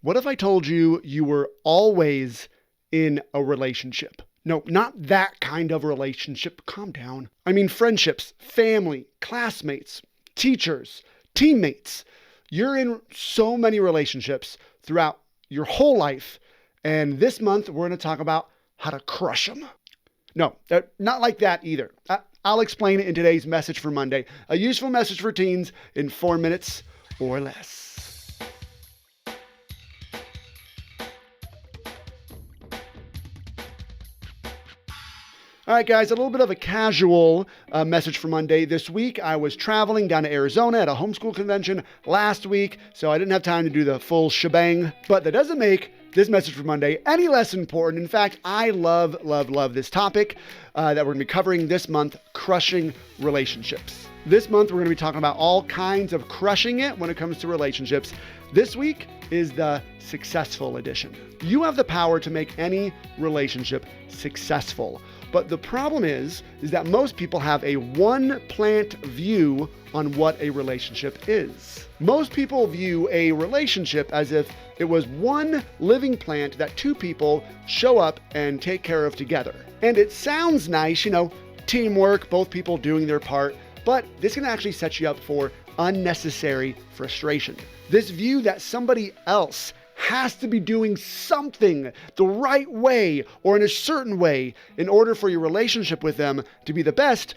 What if I told you you were always in a relationship? No, not that kind of relationship. Calm down. I mean friendships, family, classmates, teachers, teammates. You're in so many relationships throughout your whole life. And this month, we're going to talk about how to crush them. No, not like that either. I'll explain it in today's message for Monday. A useful message for teens in 4 minutes or less. All right, guys, a little bit of a casual message for Monday. This week, I was traveling down to Arizona at a homeschool convention last week, so I didn't have time to do the full shebang. But that doesn't make this message for Monday any less important. In fact, I love this topic that we're going to be covering this month, crushing relationships. This month, we're going to be talking about all kinds of crushing it when it comes to relationships. This week is the successful edition. You have the power to make any relationship successful. But the problem is that most people have a one-plant view on what a relationship is. Most people view a relationship as if it was one living plant that two people show up and take care of together. And it sounds nice, teamwork, both people doing their part, but this can actually set you up for unnecessary frustration. This view that somebody else has to be doing something the right way or in a certain way in order for your relationship with them to be the best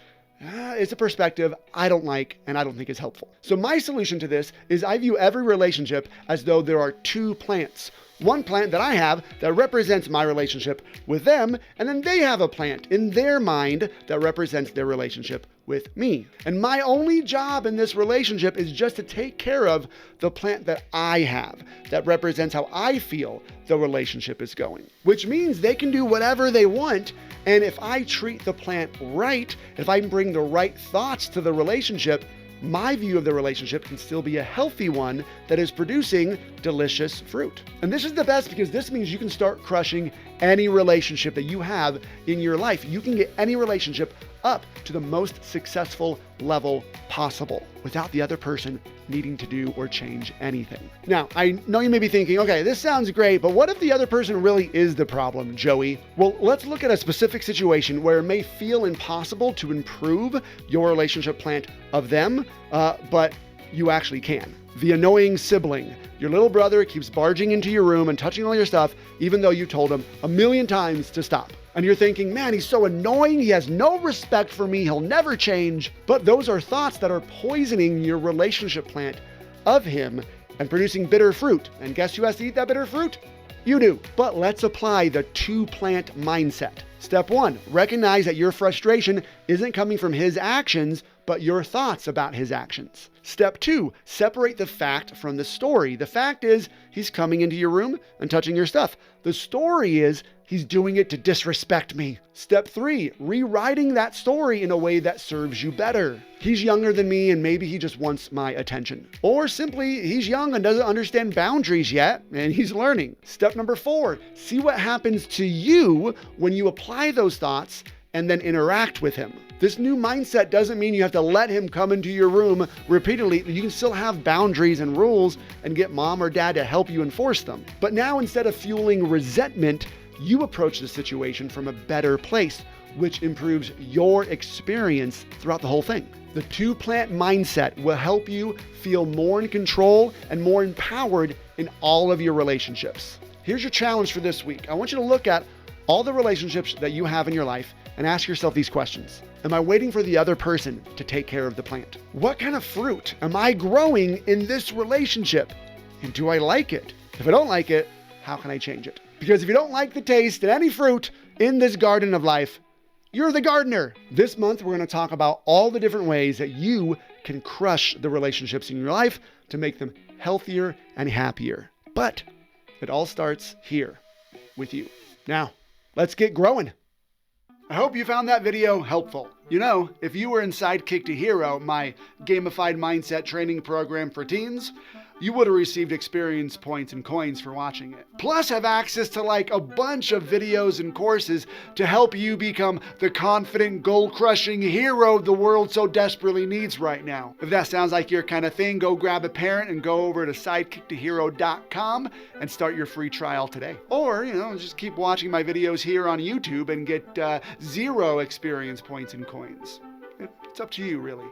is a perspective I don't like and I don't think is helpful. So my solution to this is I view every relationship as though there are two plants. One plant that I have that represents my relationship with them, and then they have a plant in their mind that represents their relationship with me. And my only job in this relationship is just to take care of the plant that I have that represents how I feel the relationship is going, which means they can do whatever they want. And if I treat the plant right, if I bring the right thoughts to the relationship, my view of the relationship can still be a healthy one that is producing delicious fruit. And this is the best because this means you can start crushing any relationship that you have in your life. You can get any relationship up to the most successful level possible without the other person needing to do or change anything. Now, I know you may be thinking, okay, this sounds great, but what if the other person really is the problem, Joey? Well, let's look at a specific situation where it may feel impossible to improve your relationship plant of them, but you actually can. The annoying sibling. Your little brother keeps barging into your room and touching all your stuff, even though you told him a million times to stop. And you're thinking, man, he's so annoying. He has no respect for me. He'll never change. But those are thoughts that are poisoning your relationship plant of him and producing bitter fruit. And guess who has to eat that bitter fruit? You do. But let's apply the two-plant mindset. Step 1, recognize that your frustration isn't coming from his actions, but your thoughts about his actions. Step 2, separate the fact from the story. The fact is he's coming into your room and touching your stuff. The story is he's doing it to disrespect me. Step 3, rewriting that story in a way that serves you better. He's younger than me and maybe he just wants my attention. Or simply, he's young and doesn't understand boundaries yet and he's learning. Step number 4, see what happens to you when you apply those thoughts and then interact with him. This new mindset doesn't mean you have to let him come into your room repeatedly. You can still have boundaries and rules and get mom or dad to help you enforce them. But now instead of fueling resentment, you approach the situation from a better place, which improves your experience throughout the whole thing. The two-plant mindset will help you feel more in control and more empowered in all of your relationships. Here's your challenge for this week. I want you to look at all the relationships that you have in your life and ask yourself these questions. Am I waiting for the other person to take care of the plant? What kind of fruit am I growing in this relationship? And do I like it? If I don't like it, how can I change it? Because if you don't like the taste of any fruit in this garden of life, you're the gardener. This month, we're going to talk about all the different ways that you can crush the relationships in your life to make them healthier and happier. But it all starts here with you. Now, let's get growing. I hope you found that video helpful. You know, if you were in Sidekick to Hero, my gamified mindset training program for teens, you would have received experience points and coins for watching it. Plus have access to like a bunch of videos and courses to help you become the confident, goal-crushing hero the world so desperately needs right now. If that sounds like your kind of thing, go grab a parent and go over to sidekicktohero.com and start your free trial today. Or, just keep watching my videos here on YouTube and get 0 experience points and coins. It's up to you, really.